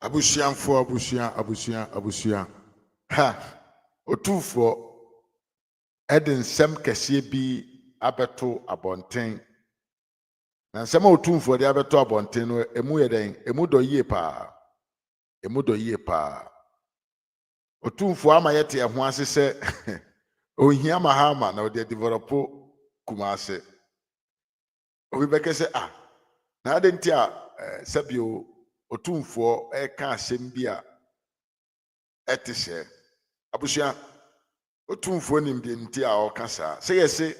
Abusia. Ha, Otumfuɔ ɛde nsɛm kɛseɛ bi abeto abɔnten. Na nsɛm a Otumfuɔ de abeto abɔnten no emu yɛ den, emu dɔ yie paa. Otumfuɔ ama yɛte ɛho ase sɛ ohia Mahama na ɔde developo Kumase. Obi bɛkɛ sɛ na ade nti a sɛbio Otumfuɔ ɛka asɛm bi a ɛte hyɛ. Abusua Otumfuɔ nim de nti a ɔka saa. Sɛ yɛse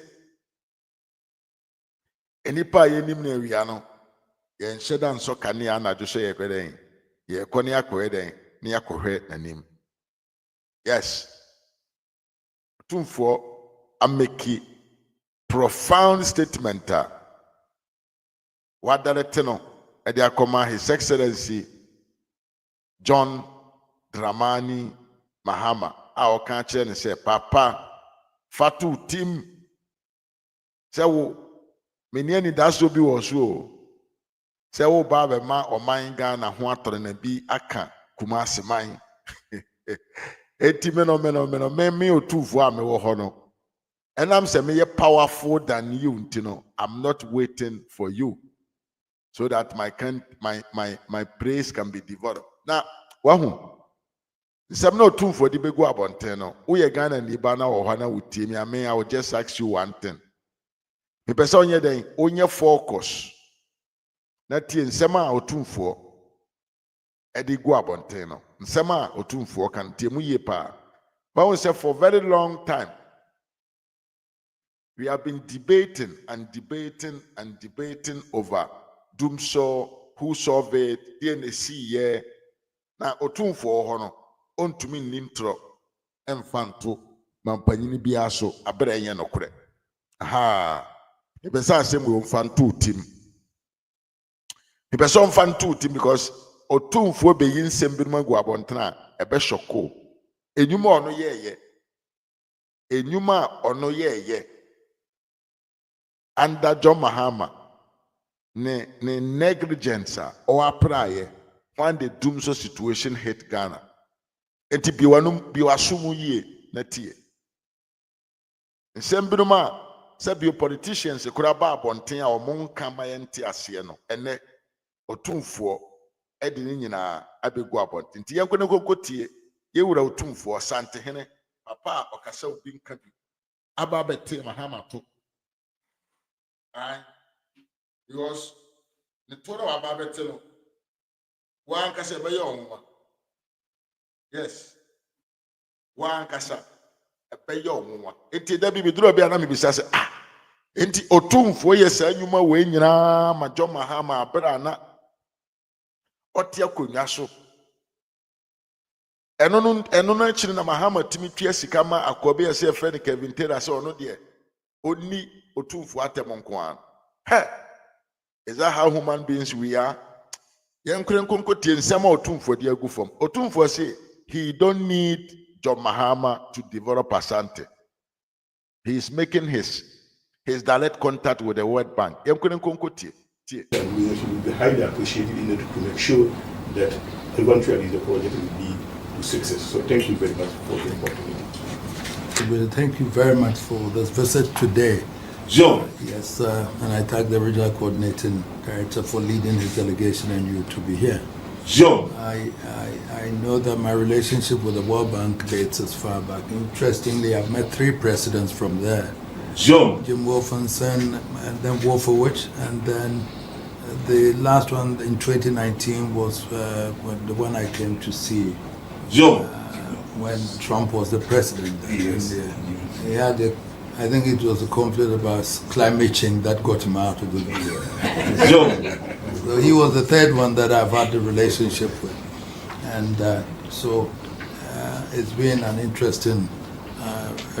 enipa a yɛnim na awia no yɛnhyɛ da nsɔ kanea anadwo sɛ yɛkɔ dɛn yɛkɔ ne akɔhwɛ dɛn ne akɔhwɛ n'anim. Yes, Otumfuɔ ameki profound statement a wadarete no ɛde akɔma His Excellency John Dramani Mahama a ɔka kyerɛ ne sɛ papa fatu tim sɛ wo meni ani da so bi wɔ so o sɛ wo ba bɛma ɔman Ghana ho atɔre na bi aka Kumase man eti me Otumfuɔ a mewɔ hɔ no ɛnam sɛ meyɛ powerful than you nti no I'm not waiting for you so that my praise can be developed. Now wahu nsɛm na Otumfuɔ de begu abɔnten no woyɛ Ghana niba na wɔ hɔ na wotie me I will just ask you one thing. Me pɛ sɛ onyɛ den onye focus na tie nsɛm a Otumfuɔ ɛde gu abɔnten no nsɛm a Otumfuɔ kan tie mu yie paa. But we say for very long time we have been debating over Doomsaw, who solved it, DNC, na Otumfuɔ hɔ no ontumi nintro emfanto mampanyini bia so abere enye nokure. Ibesa asem we mfanto tim. Ibesa mfanto tim because Otumfuɔ beyin nsɛm bi no gu abɔntena ebe shoko. Enyuma ono yeye. Under John Mahama ne negligence or prayer when the Doomsaw situation hit Ghana. Enti biwasumu ye na tie. Nsɛm bi no ma sɛ bio politicians kura ba abɔnten a ɔmo nka ma yɛnte aseɛ no ɛnɛ Otumfuɔ ɛde ne nyinaa abegu abɔnten. Nti yɛnkɔ ne kokɔ tie yɛwura Otumfuɔ Santehene papa a ɔkasa obi nka bi aba bɛte Mahama to. Because the total of Babetino, one cassa by your yes, one cassa a pay your woman. It is Debbie Drew be an amibi says, Enti Otumfuɔ yes, and you ma win ya, my John Mahama, Brana Otia Kunyaso. And no mention Mahama Timmy Sicama, a Kobe, say a friend Kevin Taylor, so no dear. Only Otumfuɔ atemonkwan. Is that how human beings we are? Otumfuɔ say he don't need John Mahama to develop Asante. He is making his direct contact with the World Bank. We should be highly appreciated in order to make sure that eventually the project will be a success. So thank you very much for the opportunity. Thank you very much for this visit today. John. Yes, and I thank the regional coordinating director for leading his delegation and you to be here. John. I know that my relationship with the World Bank dates as far back. Interestingly, I've met 3 presidents from there. John. Jim Wolfenson, and then Wolfowitz, and then the last one in 2019 was the one I came to see. John. When Trump was the president. Yes. He had I think it was a conflict about climate change that got him out of the video. So he was the 3rd one that I've had a relationship with. And so it's been an interesting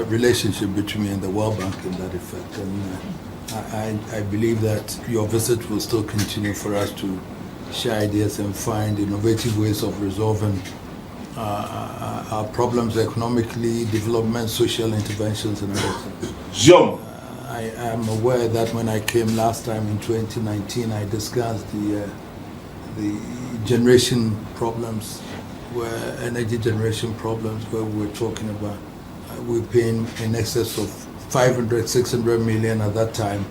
relationship between me and the World Bank in that effect. And I believe that your visit will still continue for us to share ideas and find innovative ways of resolving our problems economically, development, social interventions, and everything. I am aware that when I came last time in 2019, I discussed the generation problems, where energy generation problems, where we're talking about we're paying in excess of 500, 600 million at that time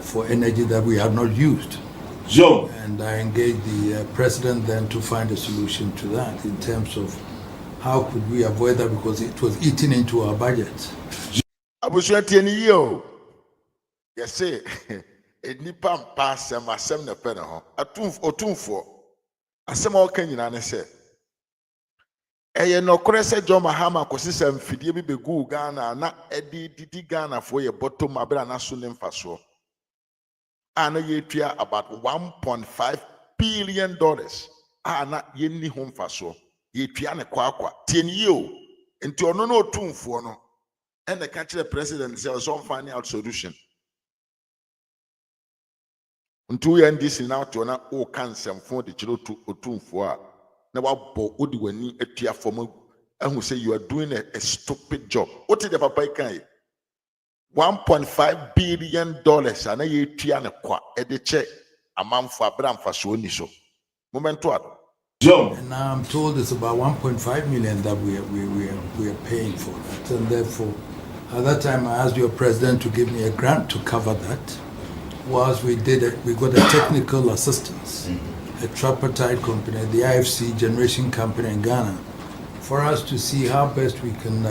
for energy that we had not used. Joe. And I engaged the president then to find a solution to that in terms of how could we avoid that, because it was eating into our budget. Yes, say, a nippon pass and my seven penna, a Otumfuɔ. Asɛm a ɔka nyinaa ne sɛ ɛyɛ nɔkorɛ sɛ John Mahama kɔsi sɛ mfidie bi bɛgu Ghana na ɛde didi Ghanafoɔ yɛ bɔtɔ mu abere a n'aso ne mfasoɔ a na yɛtua about $1.5 billion a na yɛnni ho mfasoɔ yɛtua ne kwakwa tie ne yie o nti ɔno na Otumfuɔ no ɛna ka kyerɛ president sɛ ɔsɔ mfa out solution. Ntu NDC na to na o kan semfo de kire Otumfuɔ a na wabɔ odi wani atua fam ahu say you are doing a stupid job. What did the papa kan $1.5 billion ana ye tua ne kwa e de che amanfo abramfa so ni so momento ado Joe. And now I'm told it's about 1.5 million that we are paying for that, and therefore at that time I asked your president to give me a grant to cover that. Was we did it, we got a technical assistance, a tripartite company, the IFC generation company in Ghana, for us to see how best we can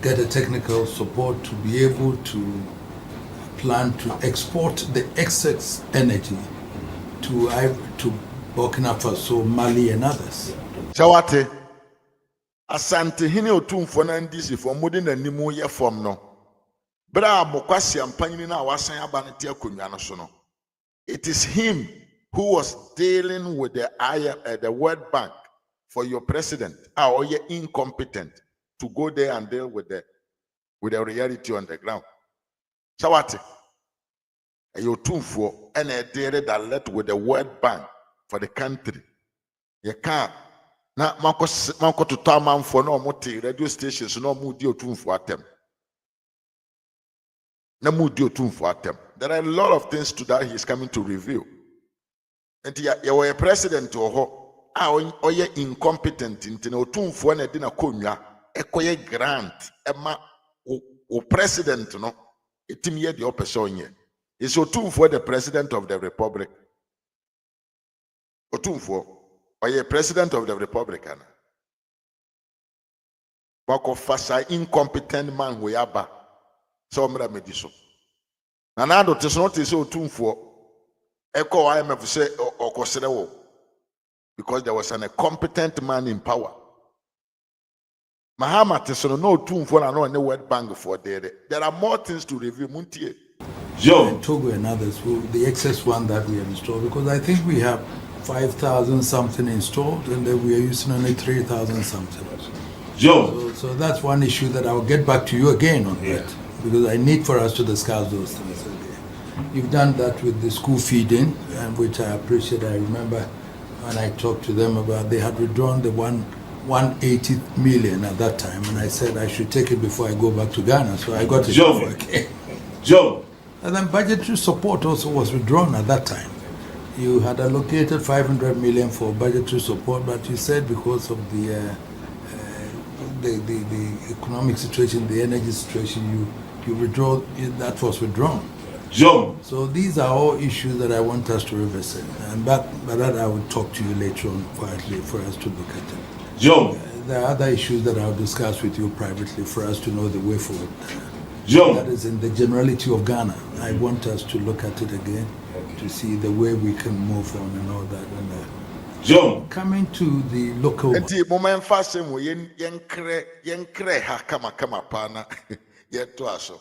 get a technical support to be able to plan to export the excess energy to Burkina Faso, Mali, and others. Chawate asante hine Otumfuɔ na NDC for modern animu ye form no. Bra mokwasi ampanyini na wasan aba ne te akonwa no so no. It is him who was dealing with the World Bank for your president. Or you incompetent to go there and deal with the reality on the ground. So what? Your Otumfuɔ and a deal that led with the World Bank for the country. You can't. Na manko to taman for no moti radio stations no mudi Otumfuɔ atem. There are a lot of things to that he is coming to review. And you were a president or you incompetent in Otumfuɔ na dina konya ekoye grant ema o president no etimi ye de opeso nye. Is Otumfuɔ the president of the republic? Otumfuɔ or you president of the republic ana? Bako fasa incompetent man we aba. So mediso. Nanado not is Otumfuɔ echo IMF say or because there was a competent man in power. Mahama tesono no Otumfuɔ and no any World Bank for there. There are more things to review. Muntie. Joe. Togo and others, the excess one that we have installed, because I think we have 5,000 something installed and then we are using only 3,000 something. Joe. So that's one issue that I'll get back to you again on that. Because I need for us to discuss those things again. You've done that with the school feeding, and which I appreciate. I remember when I talked to them about they had withdrawn the 180 million at that time, and I said I should take it before I go back to Ghana. So I got it before I came. Joe. And then budgetary support also was withdrawn at that time. You had allocated 500 million for budgetary support, but you said because of the economic situation, the energy situation, you withdraw, that was withdrawn. Joe. So these are all issues that I want us to revisit, and but that I will talk to you later on quietly for us to look at them. Joe. There are other issues that I'll discuss with you privately for us to know the way forward. Joe. That is in the generality of Ghana. I want us to look at it again to see the way we can move on and all that. And Joe. Coming to the local. Enti moment fast mo yenkre ha kama pana yeto aso.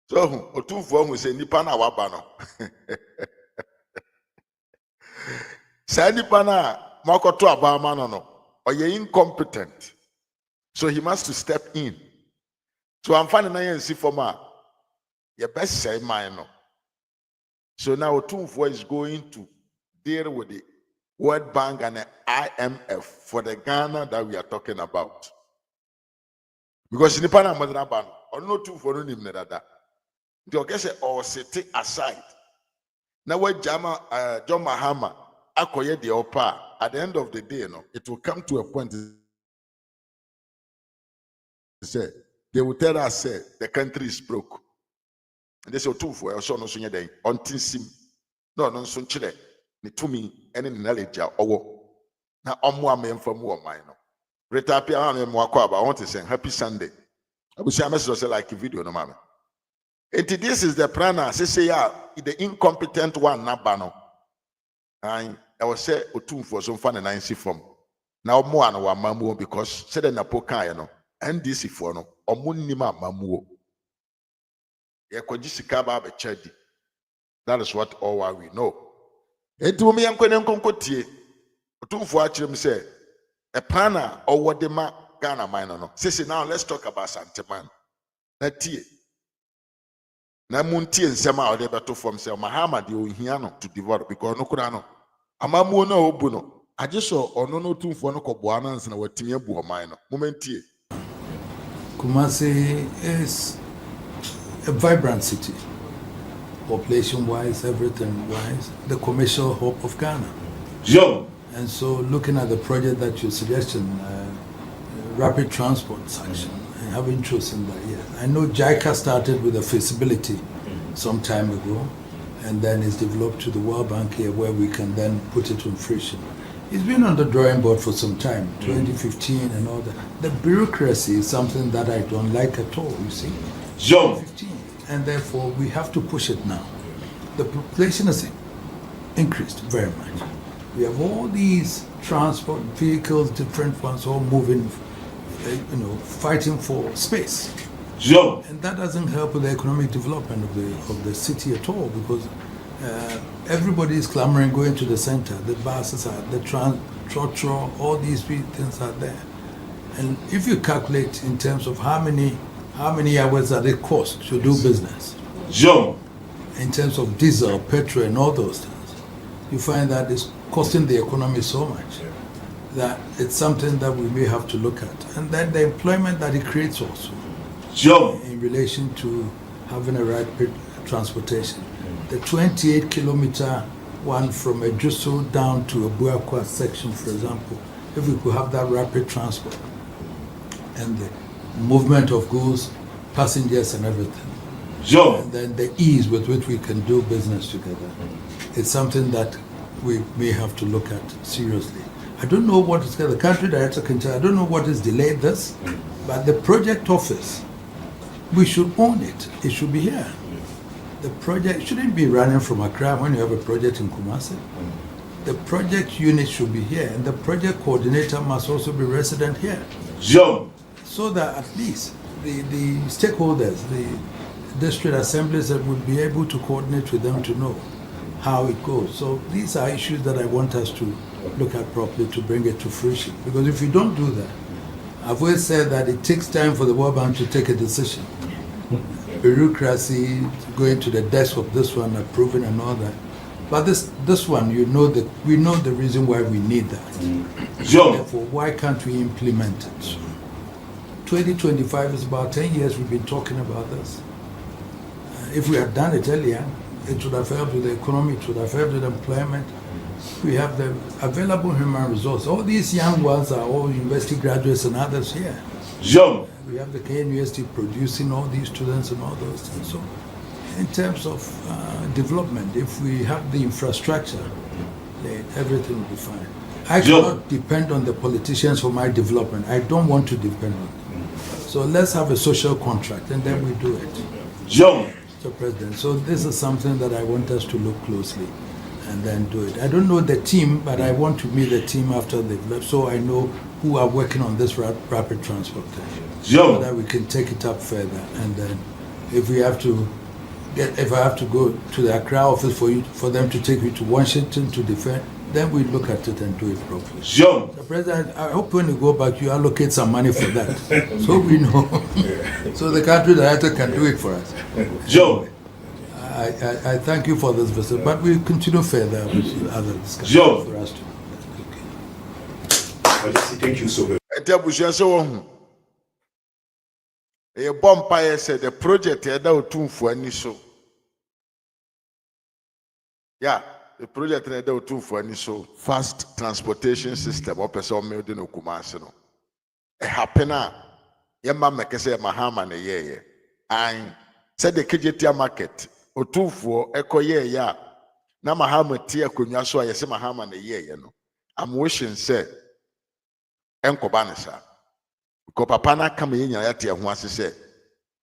So Otumfuɔ hu say nipa na waba no. Say nipa na makoto abama no. Or you're incompetent. So he must to step in. So I'm finding I see for ma. Your best say mine no. So now Otumfuɔ is going to deal with the World Bank and the IMF for the Ghana that we are talking about. Because in the Panama ban or no Otumfuɔ no nim that. The occasion or sit aside. na wajama John Mahama akoye the opa. At the end of the day, it will come to a point. Say they will tell us, say the country is broke. And they say Otumfuɔ so no so nye den ontinsim no so nkyere ne tumi ene ne knowledge a owo na omo amemfa mu o man no reta pia ma me akọ aba want to say happy Sunday abusia message say like video no mama. This is the planner say ya the incompetent one na ba no and I was say Otumfuɔ so mfa ne nan si fam na omo an wa mamu because say the napo kan no NDC for no omo nima mamu. That is what all we know. Etu me yankwen nkonkotie. Otumfuɔ achirem say a planner or what the ma Ghana minor no. Say now let's talk about Santeman. Na tie. Na muntie nsema o de beto from say Mahama de ohia no to develop because no kura no. Amamu no obu no. Ajeso ono no Otumfuɔ no kɔboa na nsa na watimi abu o man no. Momentie. Kumasi is a vibrant city, population-wise, everything-wise, the commercial hub of Ghana. Joe. And so looking at the project that you're suggesting, rapid transport section, I have interest in that, yes. I know JICA started with a feasibility some time ago, and then it's developed to the World Bank here where we can then put it in fruition. It's been on the drawing board for some time, 2015 and all that. The bureaucracy is something that I don't like at all, you see. Joe. And therefore we have to push it now. The population has increased very much. We have all these transport vehicles, different ones, all moving, fighting for space. Joe. And that doesn't help with the economic development of the city at all because everybody is clamoring going to the center. The buses are, the trotro, all these things are there. And if you calculate in terms of how many hours that it costs to do business, Joe, in terms of diesel, petrol, and all those things, you find that it's costing the economy so much that it's something that we may have to look at. And then the employment that it creates also, Joe, in relation to having a rapid transportation. The 28-kilometer one from Ejuso down to a Buakwa section, for example, if we could have that rapid transport and the movement of goods, passengers and everything. Joe. And then the ease with which we can do business together. It's something that we may have to look at seriously. I don't know what is the country director can tell. I don't know what has delayed this, but the project office, we should own it. It should be here. The project shouldn't be running from Accra when you have a project in Kumasi. The project unit should be here, and the project coordinator must also be resident here. Joe. So that at least the stakeholders, the district assemblies, that would be able to coordinate with them to know how it goes. So these are issues that I want us to look at properly to bring it to fruition. Because if we don't do that, I've always said that it takes time for the World Bank to take a decision. Bureaucracy, going to the desk of this one, approving and all that. But this one, we know the reason why we need that. Joe. Therefore, why can't we implement it? 2025 is about 10 years we've been talking about this. If we had done it earlier, it would have helped with the economy, it would have helped with employment. We have the available human resource. All these young ones are all university graduates and others here. Joe. We have the KNUST producing all these students and all those things. So in terms of development, if we have the infrastructure, then everything will be fine. I cannot depend on the politicians for my development. I don't want to depend on them. So let's have a social contract and then we do it. Joe. Mr. President, so this is something that I want us to look closely and then do it. I don't know the team, but I want to meet the team after they've left so I know who are working on this rapid transport thing. Joe. So that we can take it up further. And then if I have to go to the Accra office for them to take you to Washington to defend, then we look at it and do it properly. Joe. The President, I hope when you go back, you allocate some money for that, so we know, so the country director can do it for us. Joe. I thank you for this visit, but we'll continue further with other discussions Joe. for us to. Thank you so much. A bomb said the project had Otumfuɔ ni so. Yeah, the project na do Otumfuɔ ani so fast transportation system or person building no Kumasi no. E happen a yɛma mmɛkɛ sɛ Mahama na yɛyɛ. And said the KJT market Otumfuɔ ɛkɔ yɛyɛ a na Mahama tie akonnwa so a yɛsɛ Mahama na yɛyɛ no. I'm wishing say ɛnkɔba ne saa. Because papa na kama yɛ nyinaa yɛate ɛho ase sɛ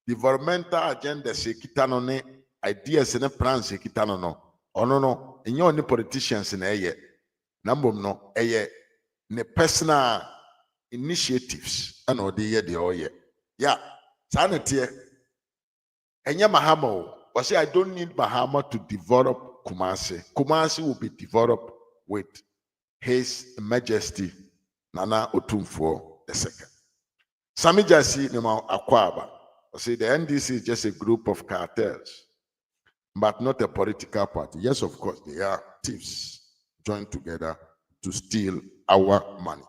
developmental agenda se kita no ne ideas ne plans se kita no no. Ono no enye oni politicians na eye na mbom no eye ne personal initiatives and odi ye de oye yeah sanete enye Mahama o say I don't need Mahama to develop Kumasi will be developed with His Majesty Nana Otumfuɔ II. Sami Jasi ne ma akwaba say the NDC is just a group of cartels but not a political party. Yes, of course, they are thieves joined together to steal our money.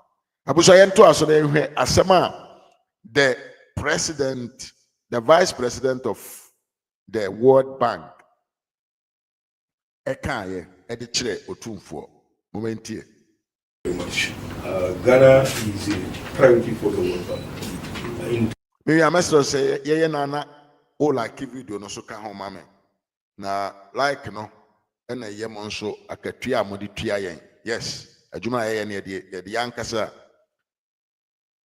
The president, the vice president of the World Bank, Ekaye, Edichire Otumfuɔ. Momenti. Very much. Ghana is a priority for the World Bank. Maybe I must say, yeah, nana, all like video no so ka home na like no ena yemo nso akatua amodi tua yen yes adwuma ye ne de yankasa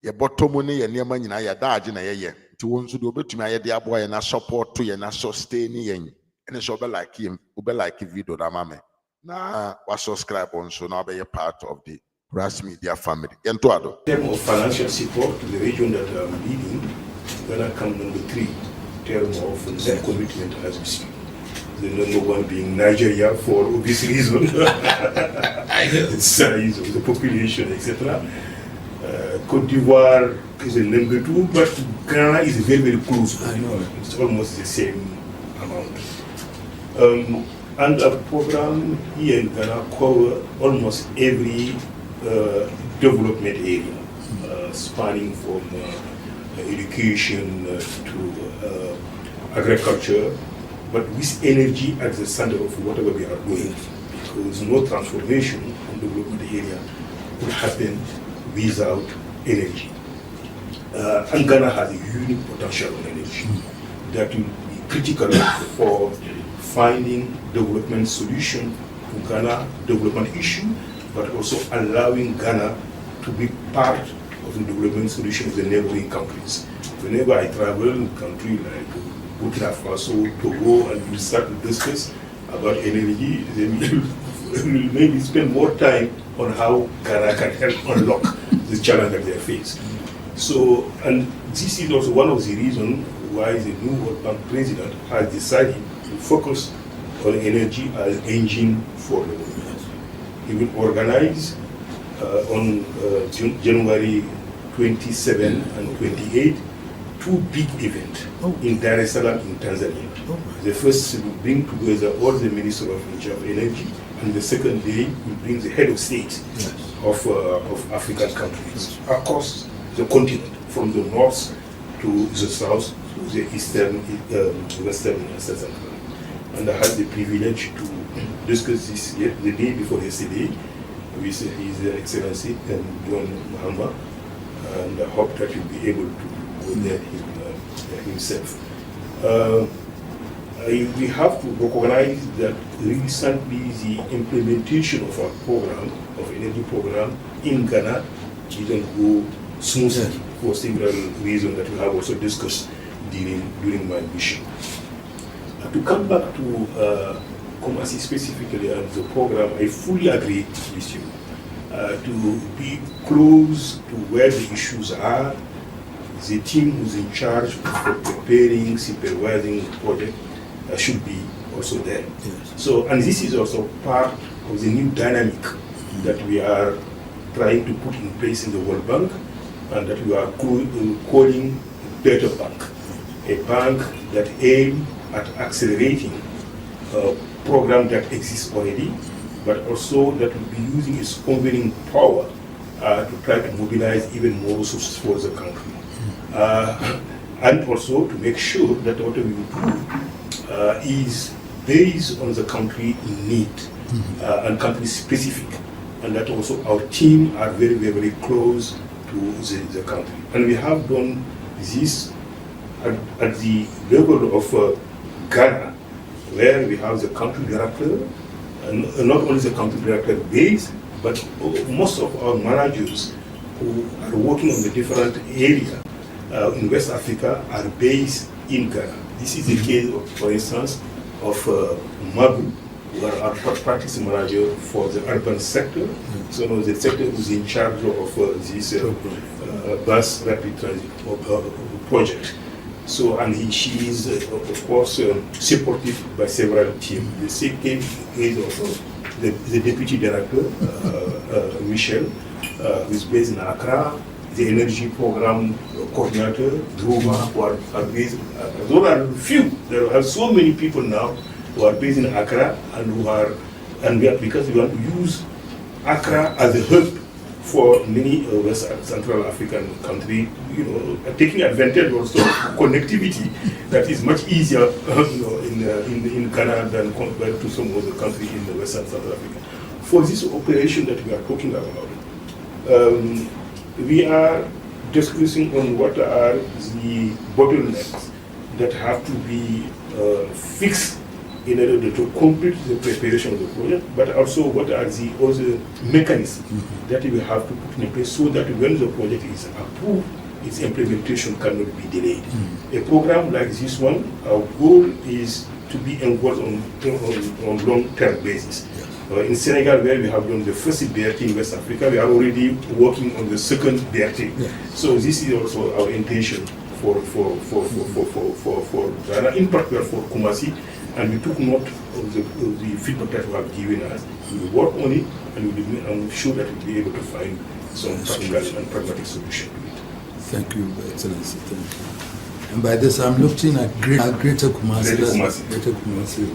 ye bottom ne ye niam nyina ya daage na ye ti won nso de obetumi aye de aboa ye na support to ye na sustain yen ene so be like him be like video da mame na wa subscribe nso na be part of the RAZ Media family yento ado. In terms of financial support to the region that I'm leading, Ghana comes number 3 in terms of their commitment as we speak. The number 1 being Nigeria for obvious reason, the size of the population, etc. Cote d'Ivoire is a number 2, but Ghana is very, very close. I know. It's almost the same amount. And our program here in Ghana cover almost every development area, spanning from education to agriculture, but with energy at the center of whatever we are doing, because no transformation in the development area would happen without energy. And Ghana has a unique potential on energy that will be critical for finding development solution to Ghana development issue, but also allowing Ghana to be part of the development solution of the neighboring countries. Whenever I travel in a country like Burkina Faso, Togo, and we start to discuss about energy, then we'll maybe spend more time on how Ghana can help unlock the challenge that they face. So, and this is also one of the reasons why the new World Bank president has decided to focus on energy as engine for development. He will organize on January 27 and 28 2 big events in Dar es Salaam in Tanzania. The first will bring together all the ministers of energy, and the second day will bring the head of state of African countries across the continent, from the north to the south to the eastern, western, and southern. And I had the privilege to discuss this the day before yesterday with His Excellency John Mahama, and I hope that he'll be able to go there himself. We have to recognize that recently the implementation of our program, of energy program in Ghana, didn't go smoothly for several reasons that we have also discussed during my mission. To come back to Kumasi specifically and the program, I fully agree with you. To be close to where the issues are, the team who's in charge of preparing, supervising the project should be also there. Yes. So, and this is also part of the new dynamic that we are trying to put in place in the World Bank, and that we are calling Better Bank, a bank that aims at accelerating a program that exists already, but also that will be using its convening power to try to mobilize even more resources for the country. And also to make sure that what we do is based on the country need and country specific, and that also our team are very, very, very close to the country. And we have done this at the level of Ghana, where we have the country director, and not only the country director base, but most of our managers who are working on the different area in West Africa are based in Ghana. This is the case of, for instance, of Mabu, who are our practice manager for the urban sector. So the sector who's in charge of this bus rapid transit project. So, and she is, of course, supported by several teams. The same case is of the deputy director, Michel, who is based in Accra, the energy program coordinator, Druma, who are based, those are few. There are so many people now who are based in Accra and who are, and because we want to use Accra as a hub for many West Central African countries, taking advantage also of connectivity that is much easier in Ghana than compared to some other countries in the West Central Africa. For this operation that we are talking about, we are discussing on what are the bottlenecks that have to be fixed in order to complete the preparation of the project, but also what are the other mechanisms that we have to put in place so that when the project is approved, its implementation cannot be delayed. A program like this one, our goal is to be involved on long-term basis. In Senegal, where we have done the first BRT in West Africa, we are already working on the second BRT. So this is also our intention for Ghana, in particular for Kumasi. And we took note of the feedback that you have given us. We will work on it, and I'm sure that we'll be able to find some practical and pragmatic solution to it. Thank you, Excellency. Thank you. And by this, I'm looking at Greater Kumasi. Greater Kumasi.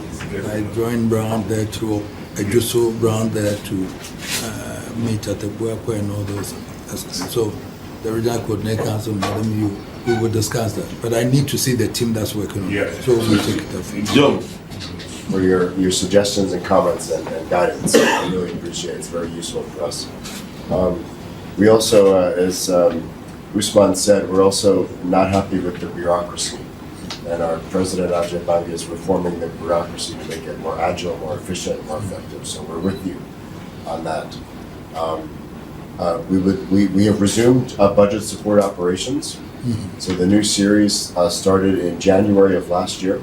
I joined Brown there to Ejuso Brown there to meet at the Buakwe and all those. So the regional coordinator council, Madam, we will discuss that. But I need to see the team that's working on it. So we'll take it up. John. For your suggestions and comments and guidance. I really appreciate it. It's very useful for us. We also, as Usman said, we're also not happy with the bureaucracy. And our President Ajay Bangi is reforming the bureaucracy to make it more agile, more efficient, more effective. So we're with you on that. We have resumed budget support operations. So the new series started in January of last year,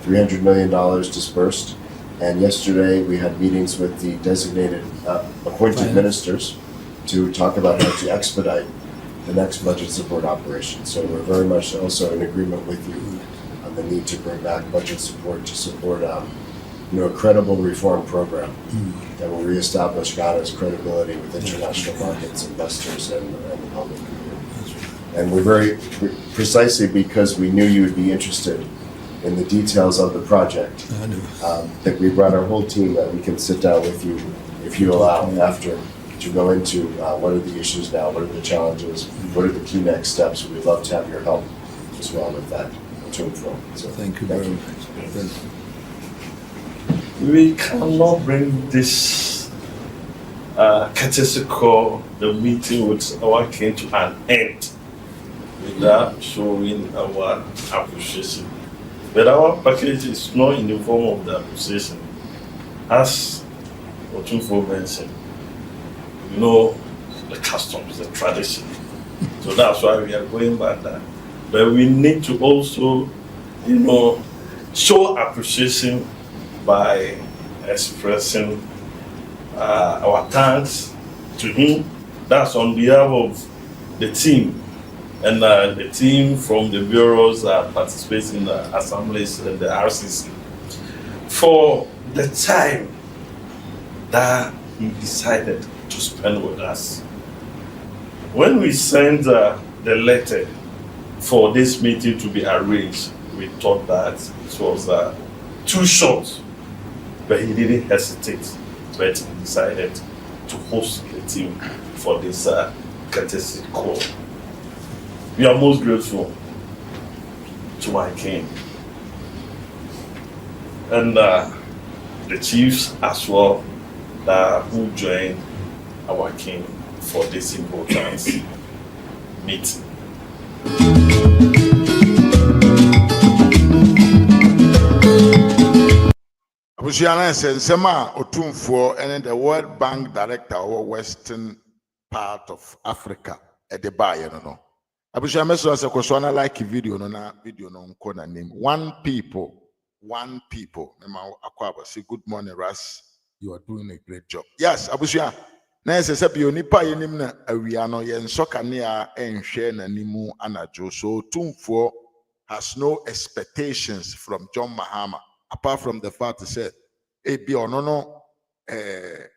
$300 million dispersed. And yesterday we had meetings with the designated appointed ministers to talk about how to expedite the next budget support operation. So we're very much also in agreement with you on the need to bring back budget support to support a credible reform program that will reestablish Ghana's credibility with international markets, investors, and the public community. And we're very precisely because we knew you would be interested in the details of the project that we brought our whole team that we can sit down with you, if you allow, after to go into what are the issues now, what are the challenges, what are the key next steps. We'd love to have your help as well with that. So thank you very much. We cannot bring this courtesy call, the meeting with our king, to an end without showing our appreciation. But our package is not in the form of the appreciation. As Otumfuɔ mentioned, the customs, the tradition. So that's why we are going back there. But we need to also, show appreciation by expressing our thanks to him. That's on behalf of the team. And the team from the bureaus that participate in the assemblies and the RCC for the time that he decided to spend with us. When we sent the letter for this meeting to be arranged, we thought that it was too short, but he didn't hesitate, but he decided to host the team for this courtesy call. We are most grateful to my king. and the chiefs as well who joined our king for this important meeting. Abusuana Sensema Otumfuɔ and the World Bank Director of Western part of Africa at the bar, you know. Abusuana Meso as a Koswana like video no nkona name. One people. Mema Akwaba say good morning, Ras. You are doing a great job. Yes, Abusuana. Na ese bi onipa yenim na awia no ye nsoka ne a enhwe na nimu anajo. So Otumfuɔ has no expectations from John Mahama. Apart from the fact that ebi ono no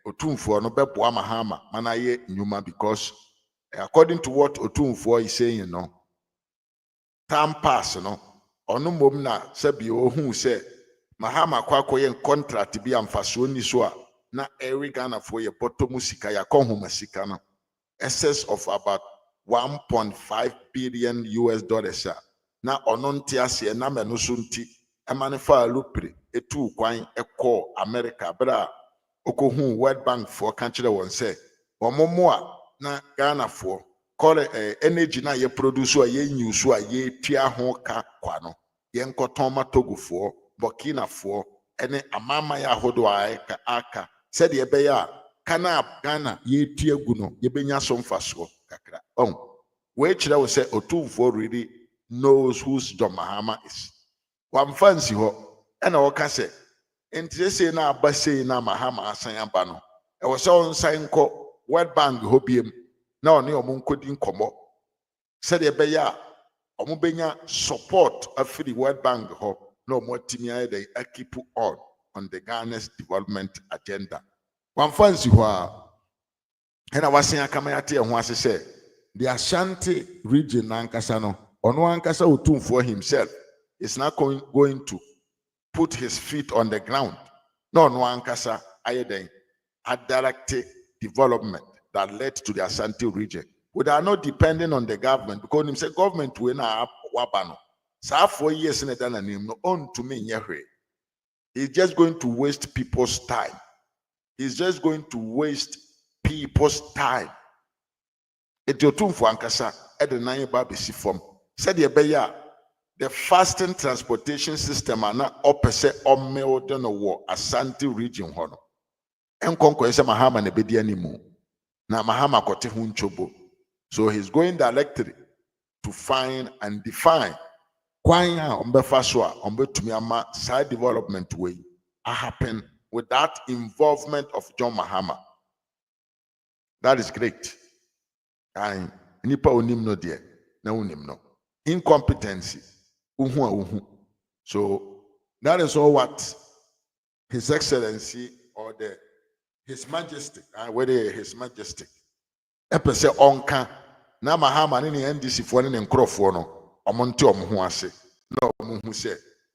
Otumfuɔ no beboa Mahama manaye nyuma, because according to what Otumfuɔ is saying, time pass ono mom na sebi ohun se Mahama kwakoye contract bi amfaso ni so a na every Ghana for ye bottom sika ya konhoma sika no excess of about 1.5 billion US dollars na ono nti ase na me no so nti emanifa lupre etu kwan ekọ America bra okohu World Bank for kanchire won say omomo a na Ghana for kore energy na ye produce a ye use a ye tua ho ka kwa no ye nkoton ma Togo for Burkina for ene amama ya hodo a ka aka said ye be ya kana Ghana ye tua gu no ye benya so mfaso kakra we kire wo say Otumfuɔ really knows who John Mahama is. One fancy ho, and our cassette. And say na abase na Mahama asan aba no. E was on sign ko World Bank hobium. Na oni omo nkodi nkomo. Said e be ya omo benya support of the World Bank ho no more timia they keep on the Ghana's development agenda. One fancy ho and I was saying akamayate ho ase say the Ashanti region ankasa no ono ankasa Otumfuɔ himself is not going to put his feet on the ground. No ankasa ayeden had directed development that led to the Ashanti region. We are not depending on the government, because him say government we na wabano. So 4 years in the name no on to me nyehwe. He's just going to waste people's time. He's just going to waste people's time. Eti Otumfuɔ ankasa e de nan ba besi form. Said ye be ya the fasting transportation system are not opposite or melden war Ashanti region hono. Enkonko ese Mahama ne bedi animu. Na Mahama kote hunchobo. So he's going directly to find and define kwanya ombefa so a ombetumi ama side development way happen without involvement of John Mahama. That is great. And nipa onim no there, na unim no. Incompetency. So that is all what His Excellency or His Majesty, whether His Majesty, epese onka na Mahama ni NDC for ni nkrofo no omonte omho ase no omhu say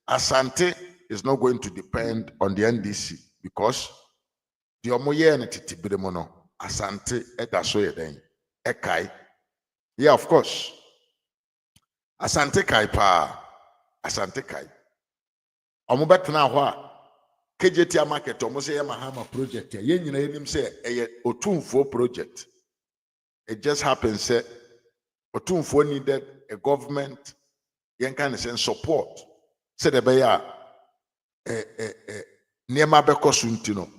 Asante is not going to depend on the NDC, because the omoye na titibire mo no Asante edaso yeden ekai. Yeah, of course. Asante kai pa. Asante kai. Omo betena ho a KJT market omo say Mahama project ya nyina yenim say eye Otumfuɔ project. It just happens say Otumfuɔ needed a government yen kind of support. Say the be ya niema bekoso ntino.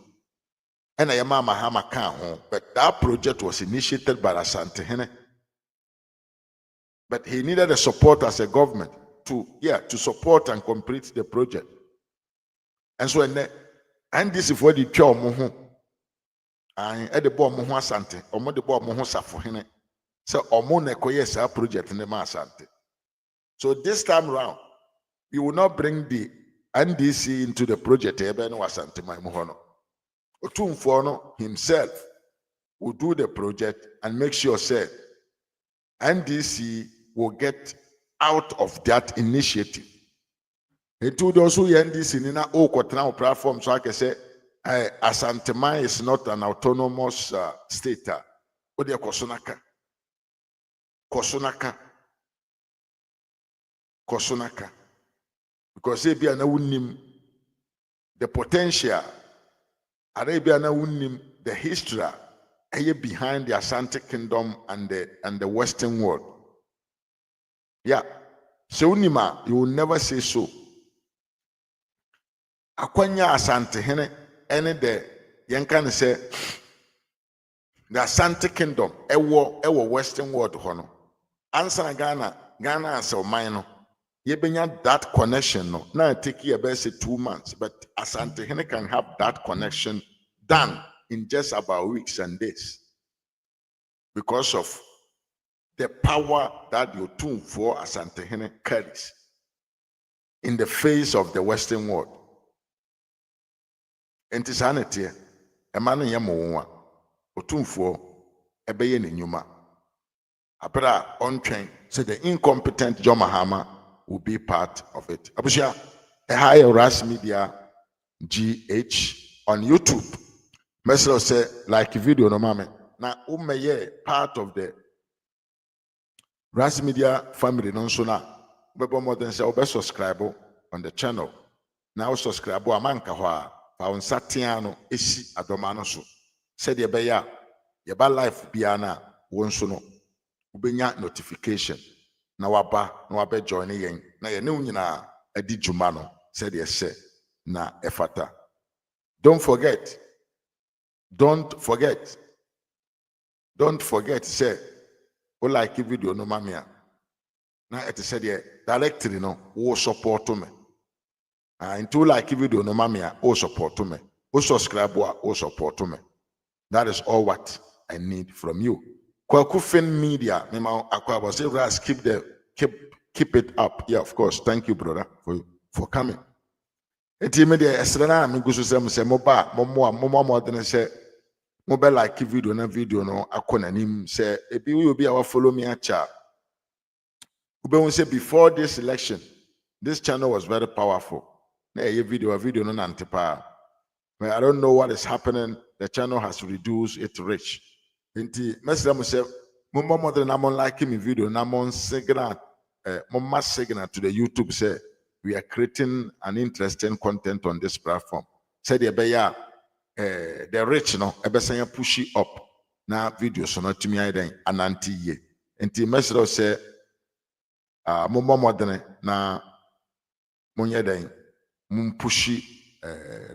And ayama Mahama kan ho, but that project was initiated by Asante Hene. But he needed a support as a government to support and complete the project. And so and this is for the chair moho and at the bomb moho Asante or the bomb moho safo hene. So omo ne koye sa project in the Asante. So this time around, we will not bring the NDC into the project ebe no Asante mai moho no. Otumfuɔ no himself will do the project and make sure say NDC will get out of that initiative. It would also NDC in our platform, so I can say Asante is not an autonomous state. Odia Kosonaka. Because if you are the potential Arabia na unim the history behind the Asante Kingdom and the Western world. Yeah. So unima, you will never say so. Akwanya Asante hene any the yankan say the Asante Kingdom ewo Western world hono. Answer Ghana as a minor. Yebenya that connection no. Now take you about 2 months, but Asante hene can have that connection done in just about weeks and days because of the power that the Otumfuɔ Asante hene carries in the face of the Western world. Enti sanity, emanu yemowa, Otumfuɔ ebeye ne nyuma. Apera ontwen, so the incompetent John Mahama will be part of it. Abusia, a high RAZ Media GH on YouTube. Mesro say like video no mame. Na umeye part of the RAZ Media family non so na. Bebo more than say obe subscribe on the channel. Now subscribe amanka ho fa onsatia no esi adoma no so. Said ye be ya life bia na wonso no ubenya notification na waba join yen na ye ne nyina adi djuma no said ye say na efata. Don't forget say o like video no mamia na it said ye directly no wo support me into like video no mamia o support me o subscribe o support me. That is all what I need from you. Kwakufin Media, say RAZ, keep it up. Yeah, of course. Thank you, brother, for coming. Eti media esrana mi gusu se mo more than say mobile like video no akona nim say ebi we be our follow me acha. Ube won say before this election, this channel was very powerful. Na video no nantepa. I don't know what is happening. The channel has reduced its reach. Inti mesra say mo more than I'm like me video na mo signal signal to the YouTube say we are creating an interesting content on this platform. Say the beya the rich no ebesanya push it up na video so not to me then ananti ye. Inti mesra say mo more than na mo yeden mo push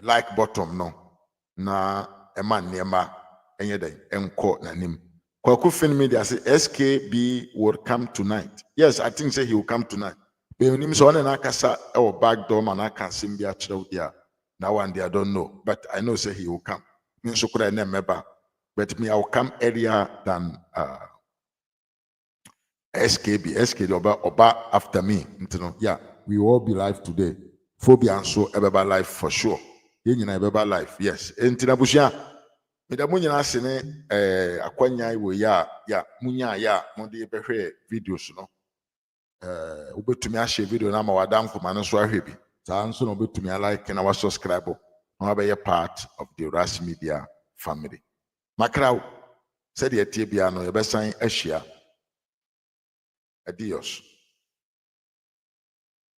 like bottom no na eman niema enye den enko nanim. Kwakufin Media say SKB will come tonight. Yes, I think say he will come tonight. But when him so on na kasa e back door man aka sim bia chrew dia. That one day I don't know, but I know say he will come. Me so kura na meba, but me I will come earlier than SKB oba after me. Yeah, we will all be live today. Phobia and so ebeba live for sure. Yen nyina ebeba live. Yes. Entina bushia. Me da munyina sene akwanya iwo ya munya ya mo de behwe videos no. Ubetumi a share video na ma wadam kuma no so ahwe bi. Sa nso no ubetumi a like na wa subscribe. Na wa be part of the RAZ Media family. Makraw said ye tie bia no ye besan ahia. Adios.